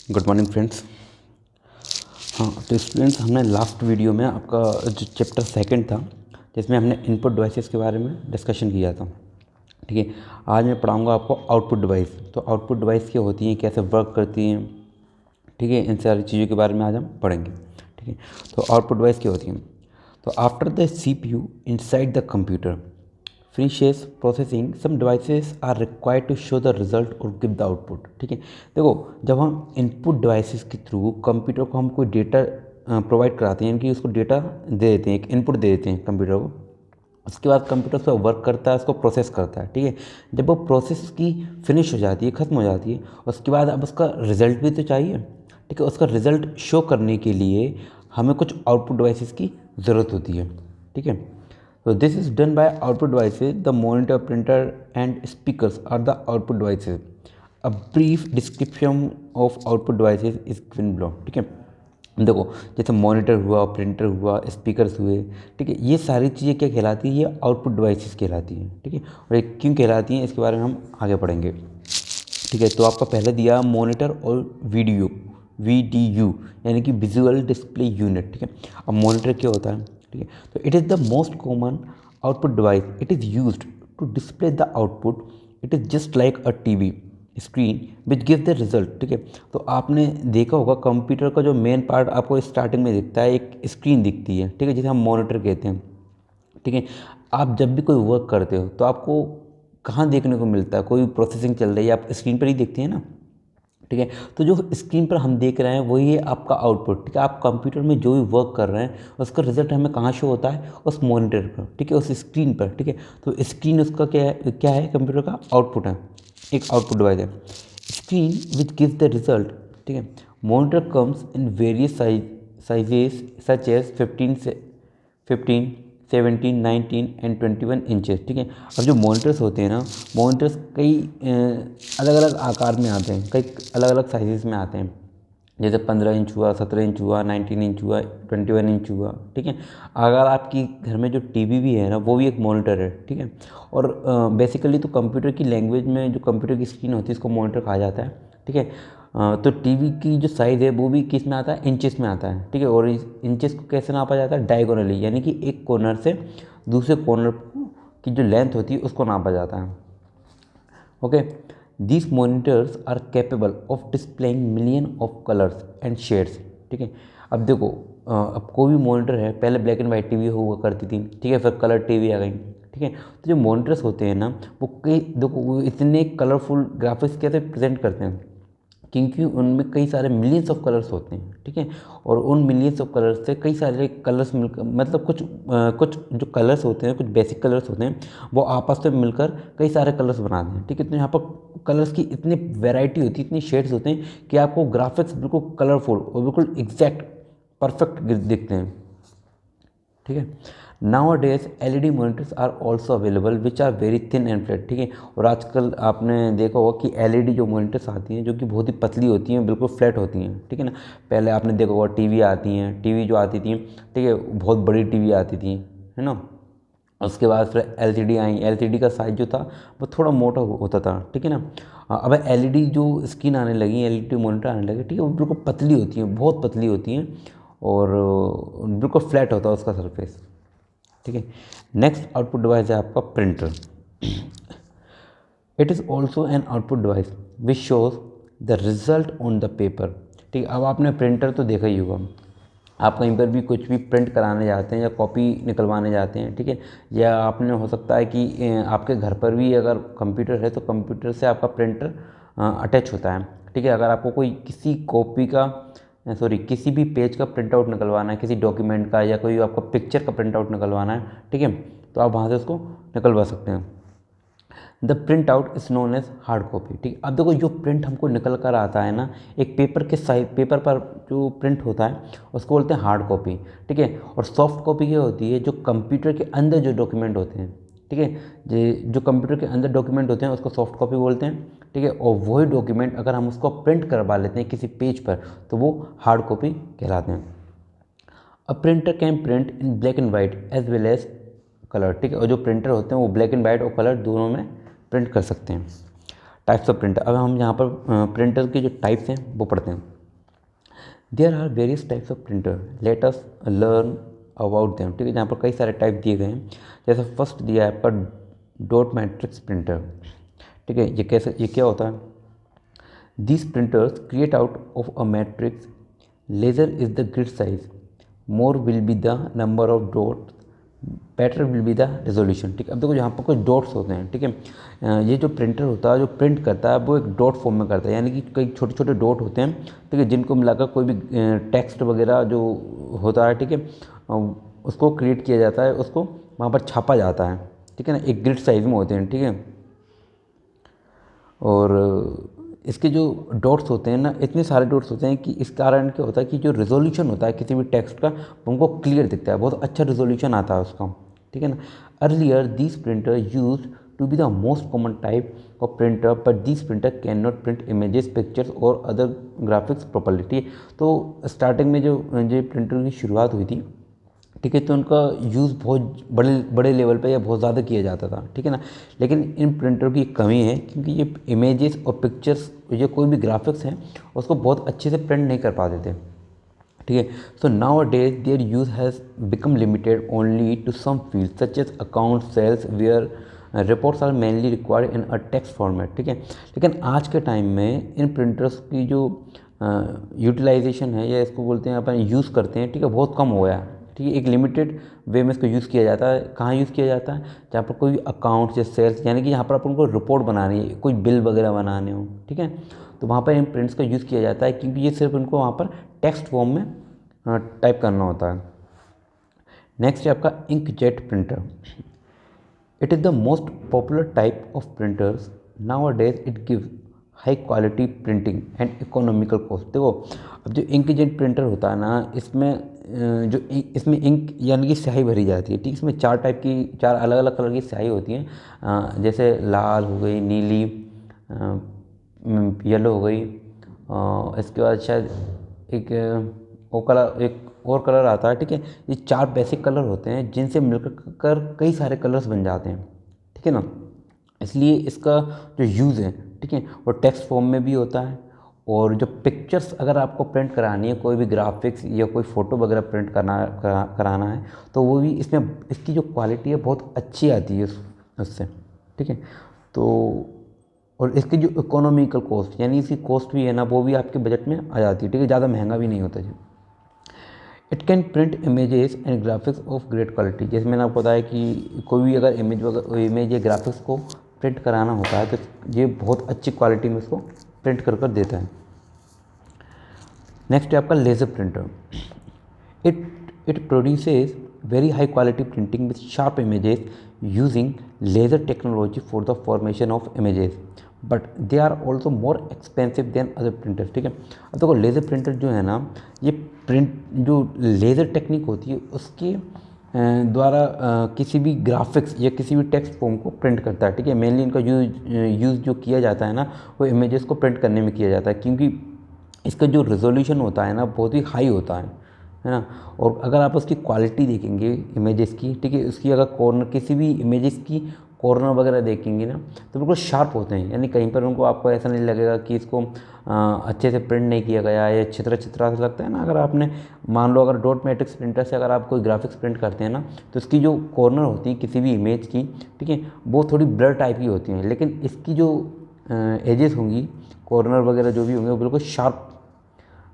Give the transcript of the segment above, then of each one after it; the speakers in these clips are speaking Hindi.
Good morning friends. हाँ तो स्टूडेंट्स, हमने लास्ट वीडियो में आपका जो चैप्टर सेकंड था जिसमें हमने इनपुट डिवाइसेस के बारे में डिस्कशन किया था। ठीक है, आज मैं पढ़ाऊँगा आपको आउटपुट डिवाइस। तो आउटपुट डिवाइस क्या होती हैं, कैसे वर्क करती हैं, ठीक है, इन सारी चीज़ों के बारे में आज हम पढ़ेंगे। ठीक है, तो आउटपुट डिवाइस क्या होती हैं। तो after the CPU inside the computer finishes processing, some devices are required to show the result or give the output। ठीक है, देखो, जब हम इनपुट डिवाइसेस के थ्रू कंप्यूटर को हम कोई डेटा प्रोवाइड कराते हैं, कि उसको डेटा दे देते हैं, एक इनपुट दे देते हैं कंप्यूटर को। उसके बाद कंप्यूटर उस पर वर्क करता है, उसको प्रोसेस करता है। ठीक है, जब वो प्रोसेस की फिनिश हो जाती है, ख़त्म हो जाती है, उसके बाद अब उसका रिजल्ट भी तो चाहिए। ठीक है, उसका रिजल्ट शो करने के लिए हमें कुछ आउटपुट डिवाइसेस की ज़रूरत होती है। ठीक है, तो this is done by output devices. The monitor, printer and speakers are the output devices. A brief description of output devices is given below. ठीक है, देखो, जैसे मॉनिटर हुआ, प्रिंटर हुआ, स्पीकर्स हुए, ठीक है, ये सारी चीज़ें क्या कहलाती है, ये आउटपुट डिवाइसेस कहलाती हैं। ठीक है, और ये क्यों कहलाती हैं इसके बारे में हम आगे पढ़ेंगे। ठीक है, तो आपका पहले दिया मॉनिटर और VDU, यानी कि विजुअल डिस्प्ले यूनिट। ठीक है, अब मॉनिटर क्या होता है। ठीक है, तो it is the most common output device. It is used to display the output. It is just like a TV screen which give the result. ठीक है, तो आपने देखा होगा कंप्यूटर का जो मेन पार्ट आपको स्टार्टिंग में दिखता है, एक स्क्रीन दिखती है। ठीक है, जिसे हम मॉनिटर कहते हैं। ठीक है, आप जब भी कोई वर्क करते हो तो आपको कहाँ देखने को मिलता है, कोई प्रोसेसिंग चल रही है, आप स्क्रीन पर ही देखते हैं ना। ठीक है, तो जो स्क्रीन पर हम देख रहे हैं वही है आपका आउटपुट। ठीक है, आप कंप्यूटर में जो भी वर्क कर रहे हैं उसका रिजल्ट हमें कहाँ शो होता है, उस मॉनिटर पर। ठीक है, उस स्क्रीन पर। ठीक है, तो स्क्रीन उसका क्या है कंप्यूटर का आउटपुट है, एक आउटपुट डिवाइस है। Screen which gives the result. ठीक है, monitor comes in various sizes such as 15 17 19 and 21 inches. ठीक है, अब जो मॉनिटर्स होते हैं ना, मॉनिटर्स कई अलग अलग आकार में आते हैं, कई अलग अलग साइजेस में आते हैं। जैसे 15 इंच हुआ, 17 इंच हुआ, 19 इंच हुआ, 21 इंच हुआ। ठीक है, अगर आपकी घर में जो टीवी भी है ना, वो भी एक मॉनिटर है। ठीक है, और बेसिकली तो कंप्यूटर की लैंग्वेज में जो कंप्यूटर की स्क्रीन होती है इसको मॉनिटर कहा जाता है। ठीक है, तो टीवी की जो साइज़ है वो भी किस में आता है, इंचेस में आता है। ठीक है, और इस इंचेस को कैसे नापा जाता है, डायगोनली, यानी कि एक कॉर्नर से दूसरे कॉर्नर की जो लेंथ होती है उसको नापा जाता है। Okay, these monitors are capable of displaying million of colours and shades. ठीक है, अब देखो, अब कोई भी मॉनिटर है, पहले ब्लैक एंड वाइट टीवी हुआ करती थी। ठीक है, फिर कलर टीवी आ गई। ठीक है, तो जो मॉनिटर्स होते हैं ना, वो कई, देखो, वो इतने कलरफुल ग्राफिक्स कैसे प्रेजेंट करते हैं, क्योंकि उनमें कई सारे मिलियंस ऑफ कलर्स होते हैं। ठीक है, और उन मिलियंस ऑफ कलर्स से कई सारे कलर्स मिलकर, मतलब कुछ जो कलर्स होते हैं, कुछ बेसिक कलर्स होते हैं, वो आपस में मिलकर कई सारे कलर्स बनाते हैं। ठीक है, तो यहाँ पर कलर्स की इतनी वैरायटी होती है, इतनी शेड्स होते हैं कि आपको ग्राफिक्स बिल्कुल कलरफुल और बिल्कुल एग्जैक्ट परफेक्ट दिखते हैं। ठीक है, nowadays LED monitors are also available which are very thin and flat. ठीक है, और आजकल आपने देखा होगा कि LED जो मॉनिटर्स आती हैं, जो कि बहुत ही पतली होती हैं, बिल्कुल फ्लैट होती हैं। ठीक है ना, पहले आपने देखा होगा टीवी आती हैं, टीवी जो आती थी, ठीक है, बहुत बड़ी टीवी आती थी, है ना। उसके बाद फिर LCD आई। LCD का साइज़ जो था वो थोड़ा मोटा होता था। ठीक है ना, अब LED जो स्क्रीन आने लगी, LED मॉनिटर आने लगे, ठीक है, वो बिल्कुल पतली होती हैं, बहुत पतली होती हैं, और बिल्कुल फ्लैट होता है उसका सरफेस। ठीक है, नेक्स्ट आउटपुट डिवाइस है आपका printer. It is also an output device which shows the result on the paper. ठीक है, अब आपने प्रिंटर तो देखा ही होगा, आप कहीं पर भी कुछ भी प्रिंट कराने जाते हैं या कॉपी निकलवाने जाते हैं। ठीक है, या आपने, हो सकता है कि आपके घर पर भी अगर कंप्यूटर है तो कंप्यूटर से आपका प्रिंटर अटैच होता है। ठीक है, अगर आपको कोई किसी कॉपी का, सॉरी, किसी भी पेज का प्रिंट आउट निकलवाना है, किसी डॉक्यूमेंट का, या कोई आपका पिक्चर का प्रिंट आउट निकलवाना है, ठीक है, तो आप वहाँ से उसको निकलवा सकते हैं। The printout is known as hard copy. ठीक, अब देखो, जो प्रिंट हमको निकल कर आता है ना, एक पेपर के साइज, पेपर पर जो प्रिंट होता है उसको बोलते हैं हार्ड कॉपी। ठीक है, और सॉफ्ट कॉपी क्या होती है, जो कंप्यूटर के अंदर जो डॉक्यूमेंट होते हैं। ठीक है, जो कंप्यूटर के अंदर डॉक्यूमेंट होते हैं उसको सॉफ्ट कॉपी बोलते हैं। ठीक है, और वही डॉक्यूमेंट अगर हम उसको प्रिंट करवा लेते हैं किसी पेज पर तो वो हार्ड कॉपी कहलाते हैं। A printer can print in black and white as well as colour. ठीक है, और जो प्रिंटर होते हैं वो ब्लैक एंड वाइट और कलर दोनों में प्रिंट कर सकते हैं। टाइप्स ऑफ प्रिंटर, अब हम यहाँ पर प्रिंटर के जो टाइप्स हैं वो पढ़ते हैं। There are various types of printer, let us learn about them. ठीक है, जहाँ पर कई सारे टाइप दिए गए हैं। जैसे फर्स्ट दिया है आपका डॉट मैट्रिक्स प्रिंटर। ठीक है, ये क्या होता है? These printers create out of a matrix. Larger is the grid size, more will be the number of dots, better will be the resolution। ठीक है, अब देखो यहाँ पर कुछ डॉट्स होते हैं। ठीक है, ये जो प्रिंटर होता है जो प्रिंट करता है वो एक डॉट फॉर्म में करता है, यानी कि कई छोटे छोटे डॉट होते हैं। ठीक है, जिनको मिलाकर कोई भी टेक्स्ट वगैरह जो होता है, ठीक है, उसको क्रिएट किया जाता है, उसको वहाँ पर छापा जाता है। ठीक है ना, एक ग्रिड साइज में होते हैं। ठीक है, और इसके जो डॉट्स होते हैं ना, इतने सारे डॉट्स होते हैं कि इस कारण क्या होता है कि जो रिजोल्यूशन होता है किसी भी टेक्स्ट का उनको क्लियर दिखता है, बहुत अच्छा रिजोल्यूशन आता है उसका। ठीक है ना। Earlier this printer used to be the most common type of printer, but this printer can not print images, pictures और अदर ग्राफिक्स प्रॉपर्ली। तो स्टार्टिंग में जो प्रिंटर की शुरुआत हुई थी, ठीक है, तो उनका यूज़ बहुत बड़े बड़े लेवल पे या बहुत ज़्यादा किया जाता था। ठीक है ना, लेकिन इन प्रिंटर की एक कमी है क्योंकि ये इमेजेस और पिक्चर्स, ये कोई भी ग्राफिक्स हैं उसको बहुत अच्छे से प्रिंट नहीं कर पाते थे। ठीक है, so nowadays their use has become limited only to some field such as account, sales, where reports are mainly required in a text format. ठीक है, लेकिन आज के टाइम में इन प्रिंटर्स की जो यूटिलाइजेशन है, या इसको बोलते हैं अपन यूज़ करते हैं, ठीक है, बहुत कम हो गया है। ठीक है, एक लिमिटेड वे में इसको यूज़ किया जाता है। कहाँ यूज़ किया जाता है? जहाँ पर कोई अकाउंट्स या सेल्स, यानी कि यहाँ पर अपन को रिपोर्ट बनानी है, कोई बिल वगैरह बनाने हो। ठीक है, तो वहाँ पर इन प्रिंट्स का यूज़ किया जाता है क्योंकि ये सिर्फ इनको वहाँ पर टेक्स्ट फॉर्म में टाइप करना होता है। नेक्स्ट है आपका inkjet printer. It is the most popular type of printers. Nowadays it gives high quality printing and economical cost. देखो, अब जो इंकजेट प्रिंटर होता है ना, इसमें इसमें इंक यानी कि स्याही भरी जाती है। ठीक, इसमें चार अलग अलग कलर की स्याही होती हैं, जैसे लाल हो गई, नीली, येलो हो गई, इसके बाद शायद एक और कलर आता है। ठीक है, ये चार बेसिक कलर होते हैं जिनसे मिलकर कई सारे कलर्स बन जाते हैं। ठीक है ना, इसलिए इसका जो यूज़ है, ठीक है, वो टेक्स्ट फॉर्म में भी होता है। और जो पिक्चर्स अगर आपको प्रिंट करानी है, कोई भी ग्राफिक्स या कोई फ़ोटो वगैरह प्रिंट कराना है, तो वो भी इसमें इसकी जो क्वालिटी है बहुत अच्छी आती है उससे। ठीक है, तो और इसकी जो इकोनॉमिकल कॉस्ट, यानी इसकी कॉस्ट भी है ना, वो भी आपके बजट में आ जाती है। ठीक है, ज़्यादा महंगा भी नहीं होता जी। It can print images and graphics of great quality. जैसे मैंने आपको बताया कि कोई भी अगर इमेज या ग्राफिक्स को प्रिंट कराना होता है तो ये बहुत अच्छी क्वालिटी में इसको प्रिंट कर देता है। नेक्स्ट है आपका laser printer. It produces very high quality printing with sharp images using laser technology for the formation of images, but they are also more expensive than other printers. ठीक है, अब देखो लेज़र प्रिंटर जो है ना, ये प्रिंट जो लेज़र टेक्निक होती है उसके द्वारा किसी भी ग्राफिक्स या किसी भी टेक्स्ट फॉर्म को प्रिंट करता है। ठीक है, मेनली इनका यूज़ जो किया जाता है ना, वो इमेजेस को प्रिंट करने में किया जाता है क्योंकि इसका जो रेजोल्यूशन होता है ना बहुत ही हाई होता है ना। और अगर आप उसकी क्वालिटी देखेंगे इमेजेस की, ठीक है, उसकी अगर कॉर्नर किसी भी इमेजेस की कॉर्नर वगैरह देखेंगे ना, तो बिल्कुल शार्प होते हैं, यानी कहीं पर उनको आपको ऐसा नहीं लगेगा कि इसको अच्छे से प्रिंट नहीं किया गया है या छितरा छितरा सा लगता है ना। अगर आपने मान लो अगर डॉट मैट्रिक्स प्रिंटर से अगर आप कोई ग्राफिक्स प्रिंट करते हैं ना, तो इसकी जो कॉर्नर होती है किसी भी इमेज की, ठीक है, वो थोड़ी ब्लर टाइप की होती हैं, लेकिन इसकी जो एजेस होंगी, कॉर्नर वगैरह जो भी होंगे, वो बिल्कुल शार्प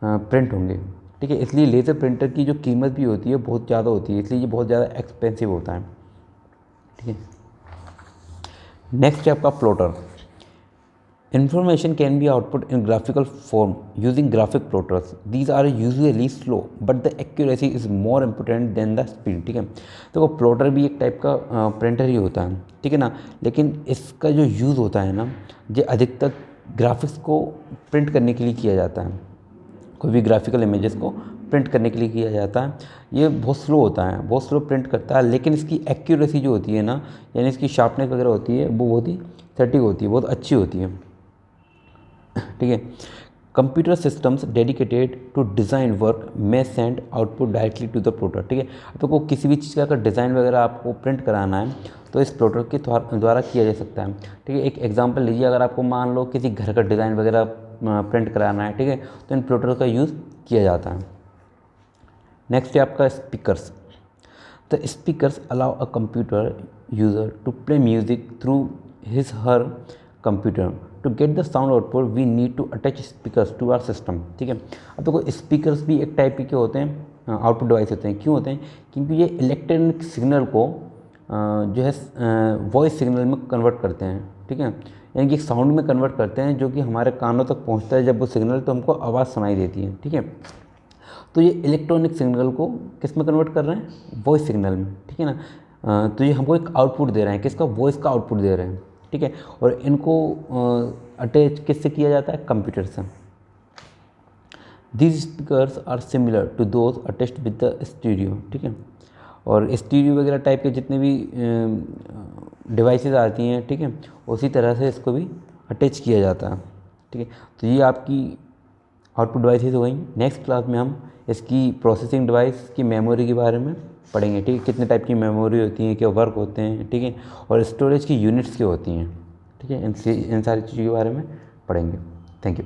प्रिंट होंगे। ठीक है, इसलिए लेज़र प्रिंटर की जो कीमत भी होती है बहुत ज़्यादा होती है, इसलिए ये बहुत ज़्यादा एक्सपेंसिव होता है। ठीक है, नेक्स्ट है आपका plotter. Information can be output in graphical form using graphic plotters. These are usually slow, but the accuracy is more important than the speed. ठीक है, तो वो प्लॉटर भी एक टाइप का प्रिंटर ही होता है। ठीक है ना, लेकिन इसका जो यूज़ होता है ना, ये अधिकतर ग्राफिक्स को प्रिंट करने के लिए किया जाता है, कोई भी ग्राफिकल इमेजेस को प्रिंट करने के लिए किया जाता है। ये बहुत स्लो होता है, बहुत स्लो प्रिंट करता है, लेकिन इसकी एक्यूरेसी जो होती है ना, यानी इसकी शार्पनेस वगैरह होती है, वो बहुत ही सटीक होती है, बहुत अच्छी होती है। ठीक है, computer systems dedicated to design work में send output directly to the plotter. ठीक है, तो को किसी भी चीज़ का अगर डिज़ाइन वगैरह आपको प्रिंट कराना है तो इस प्लॉटर के द्वारा किया जा सकता है। ठीक है, एक एग्जांपल लीजिए, अगर आपको मान लो किसी घर का डिज़ाइन वगैरह प्रिंट कराना है, ठीक है, तो इन प्रोटोकॉल का यूज़ किया जाता है। नेक्स्ट है आपका speakers. The speakers allow a computer user to play music through his her computer. To get the sound output we need to attach speakers to our system, ठीक है। अब देखो स्पीकर्स भी एक टाइप के होते हैं, आउटपुट डिवाइस होते हैं। क्यों होते हैं? क्योंकि ये इलेक्ट्रॉनिक सिग्नल को जो है वॉइस सिग्नल में कन्वर्ट करते हैं, ठीक है, यानी कि साउंड में कन्वर्ट करते हैं जो कि हमारे कानों तक पहुंचता है जब वो सिग्नल, तो हमको आवाज़ सुनाई देती है, ठीक है। तो ये इलेक्ट्रॉनिक सिग्नल को किस में कन्वर्ट कर रहे हैं? वॉइस सिग्नल में, ठीक है ना। तो ये हमको एक आउटपुट दे रहे हैं, किसका? वॉइस का आउटपुट दे रहे हैं, ठीक है। और इनको अटैच किससे किया जाता है? कंप्यूटर से। These speakers are similar to those attached with the stereo, ठीक है। और स्टीरियो वगैरह टाइप के जितने भी डिवाइसेस आती हैं, ठीक है, उसी तरह से इसको भी अटैच किया जाता है, ठीक है। तो ये आपकी आउटपुट डिवाइसेस हो गई। नेक्स्ट क्लास में हम इसकी प्रोसेसिंग डिवाइस की मेमोरी के बारे में पढ़ेंगे, ठीक है, कितने टाइप की मेमोरी होती हैं, क्या वर्क होते हैं, ठीक है, और स्टोरेज की यूनिट्स क्या होती हैं, ठीक है, इन सारी चीज़ों के बारे में पढ़ेंगे। Thank you.